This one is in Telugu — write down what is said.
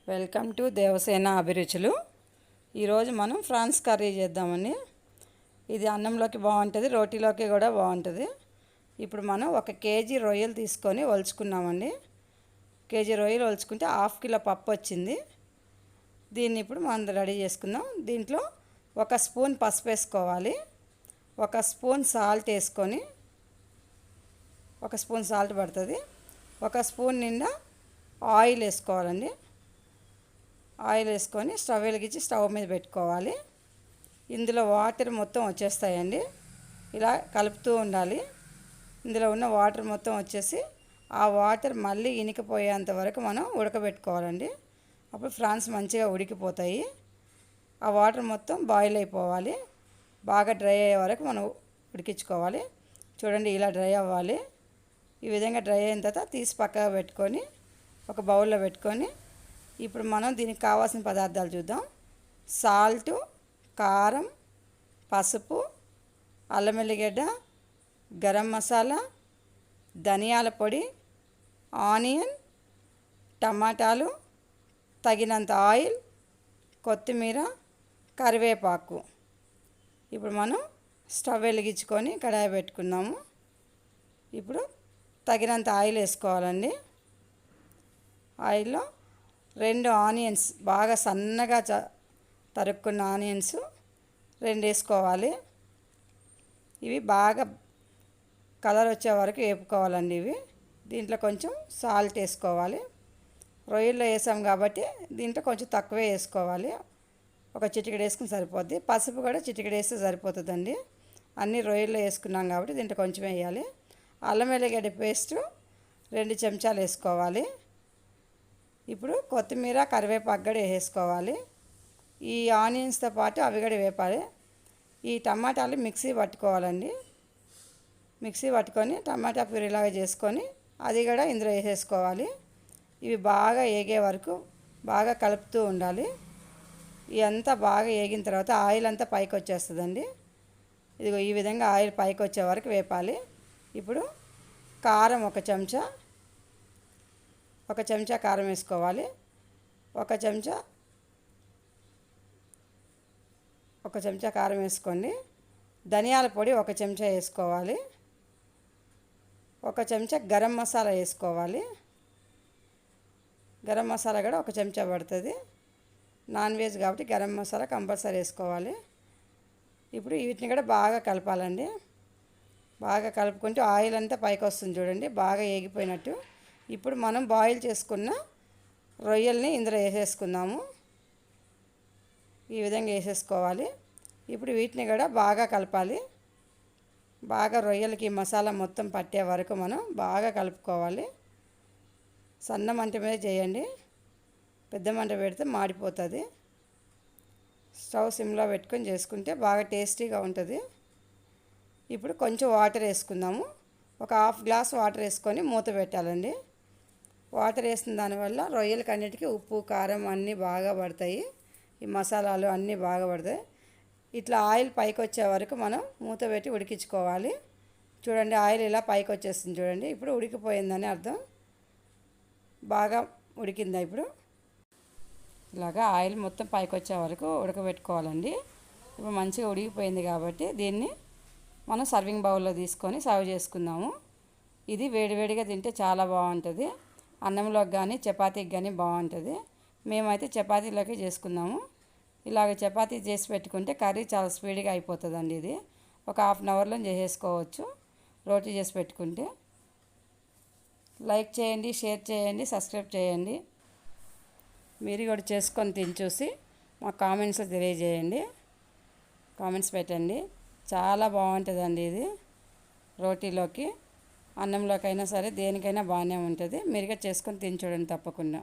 వెల్కమ్ టు దేవసేన అభిరుచులు. ఈరోజు మనం ఫ్రాన్స్ కర్రీ చేద్దామని. ఇది అన్నంలోకి బాగుంటుంది, రోటీలోకి కూడా బాగుంటుంది. ఇప్పుడు మనం 1 కేజీ రొయ్యలు తీసుకొని ఒలుచుకున్నామండి. కేజీ రొయ్యలు ఒలుచుకుంటే 1/2 కిలో పప్పు వచ్చింది. దీన్ని ఇప్పుడు మనం రెడీ చేసుకుందాం. దీంట్లో 1 స్పూన్ పసుపు వేసుకోవాలి, 1 స్పూన్ సాల్ట్ వేసుకొని, 1 స్పూన్ సాల్ట్ పడుతుంది, 1 స్పూన్ నిండా ఆయిల్ వేసుకోవాలండి. ఆయిల్ వేసుకొని స్టవ్ వెలిగించి స్టవ్ మీద పెట్టుకోవాలి. ఇందులో వాటర్ మొత్తం వచ్చేస్తాయండి. ఇలా కలుపుతూ ఉండాలి. ఇందులో ఉన్న వాటర్ మొత్తం వచ్చేసి ఆ వాటర్ మళ్ళీ ఇనికిపోయేంత వరకు మనం ఉడకబెట్టుకోవాలండి. అప్పుడు ఫ్రాన్స్ మంచిగా ఉడికిపోతాయి. ఆ వాటర్ మొత్తం బాయిల్ అయిపోవాలి. బాగా డ్రై అయ్యే వరకు మనం ఉడికించుకోవాలి. చూడండి, ఇలా డ్రై అవ్వాలి. ఈ విధంగా డ్రై అయిన తర్వాత తీసి పక్కగా పెట్టుకొని ఒక బౌల్లో పెట్టుకొని, ఇప్పుడు మనం దీనికి కావాల్సిన పదార్థాలు చూద్దాం. సాల్టు, కారం, పసుపు, అల్లం వెల్లిగడ్డ, గరం మసాలా, ధనియాల పొడి, ఆనియన్, టమాటాలు, తగినంత ఆయిల్, కొత్తిమీర, కరివేపాకు. ఇప్పుడు మనం స్టవ్ వెలిగించుకొని కడాయి పెట్టుకుందాము. ఇప్పుడు తగినంత ఆయిల్ వేసుకోవాలండి. ఆయిల్లో 2 ఆనియన్స్, బాగా సన్నగా తరుక్కున్న ఆనియన్స్ 2 వేసుకోవాలి. ఇవి బాగా కలర్ వచ్చే వరకు వేపుకోవాలండి. దీంట్లో కొంచెం సాల్ట్ వేసుకోవాలి. రొయ్యల్లో వేసాం కాబట్టి దీంట్లో కొంచెం తక్కువే వేసుకోవాలి. 1 చిటికెడు వేసుకుని సరిపోద్ది. పసుపు కూడా చిటికెడు వేస్తే సరిపోతుందండి. అన్నీ రొయ్యల్లో వేసుకున్నాం కాబట్టి దీంట్లో కొంచెం వేయాలి. అల్లం వెల్లిగడ్డ పేస్టు 2 చెంచాలు వేసుకోవాలి. ఇప్పుడు కొత్తిమీర, కరివేపాకు కూడా వేసుకోవాలి. ఈ ఆనియన్స్తో పాటు అవి కూడా వేపాలి. ఈ టమాటాలు మిక్సీ పట్టుకోవాలండి. మిక్సీ పట్టుకొని టమాటా ప్యూరీలాగా చేసుకొని అది కూడా ఇందులో వేసేసుకోవాలి. ఇవి బాగా వేగే వరకు బాగా కలుపుతూ ఉండాలి. ఇదంతా బాగా వేగిన తర్వాత ఆయిల్ అంతా పైకి వచ్చేస్తుందండి. ఇదిగో ఈ విధంగా ఆయిల్ పైకి వచ్చే వరకు వేపాలి. ఇప్పుడు కారం 1 చెంచా కారం వేసుకోవాలి. 1 చెంచా కారం వేసుకోండి. ధనియాల పొడి 1 చెంచా వేసుకోవాలి. 1 చెంచా గరం మసాలా వేసుకోవాలి. గరం మసాలా కూడా 1 చెంచా పడుతుంది. నాన్ వెజ్ కాబట్టి గరం మసాలా కంపల్సరీ వేసుకోవాలి. ఇప్పుడు వీటిని కూడా బాగా కలపాలండి. బాగా కలుపుకుంటూ ఆయిల్ అంతా పైకి వస్తుంది చూడండి, బాగా వేగిపోయినట్టు. ఇప్పుడు మనం బాయిల్ చేసుకున్న రొయ్యల్ని ఇందులో వేసేసుకుందాము. ఈ విధంగా వేసేసుకోవాలి. ఇప్పుడు వీటిని కూడా బాగా కలపాలి. బాగా రొయ్యలకి మసాలా మొత్తం పట్టే వరకు మనం బాగా కలుపుకోవాలి. సన్న మంట మీద చేయండి, పెద్ద మంట పెడితే మాడిపోతుంది. స్టవ్ సిమ్లో పెట్టుకొని చేసుకుంటే బాగా టేస్టీగా ఉంటుంది. ఇప్పుడు కొంచెం వాటర్ వేసుకుందాము. 1/2 గ్లాస్ వాటర్ వేసుకొని మూత పెట్టాలండి. వాటర్ వేసిన దానివల్ల రొయ్యలకి అన్నిటికీ ఉప్పు, కారం అన్నీ బాగా పడతాయి. ఈ మసాలాలు అన్నీ బాగా పడతాయి. ఇట్లా ఆయిల్ పైకి వచ్చే వరకు మనం మూత పెట్టి ఉడికించుకోవాలి. చూడండి, ఆయిల్ ఇలా పైకి వచ్చేస్తుంది చూడండి. ఇప్పుడు ఉడికిపోయిందని అర్థం. బాగా ఉడికిందా? ఇప్పుడు ఇలాగా ఆయిల్ మొత్తం పైకి వచ్చే వరకు ఉడకబెట్టుకోవాలండి. ఇప్పుడు మంచిగా ఉడికిపోయింది కాబట్టి దీన్ని మనం సర్వింగ్ బౌల్లో తీసుకొని సర్వ్ చేసుకుందాము. ఇది వేడివేడిగా తింటే చాలా బాగుంటుంది. అన్నంలోకి కానీ చపాతీకి కానీ బాగుంటుంది. మేమైతే చపాతీలోకి చేసుకున్నాము. ఇలాగ చపాతీ చేసి పెట్టుకుంటే కర్రీ చాలా స్పీడ్గా అయిపోతుందండి. ఇది ఒక 1/2 అవర్లో చేసేసుకోవచ్చు రోటీ చేసి పెట్టుకుంటే. లైక్ చేయండి, షేర్ చేయండి, సబ్స్క్రైబ్ చేయండి. మీరు కూడా చేసుకొని తిని చూసి మా కామెంట్స్లో తెలియజేయండి. కామెంట్స్ పెట్టండి. చాలా బాగుంటుందండి ఇది. రోటీలోకి, అన్నంలోకైనా సరే దేనికైనా బాగానే ఉంటుంది. మీరుగా చేసుకొని తిని చూడండి తప్పకుండా.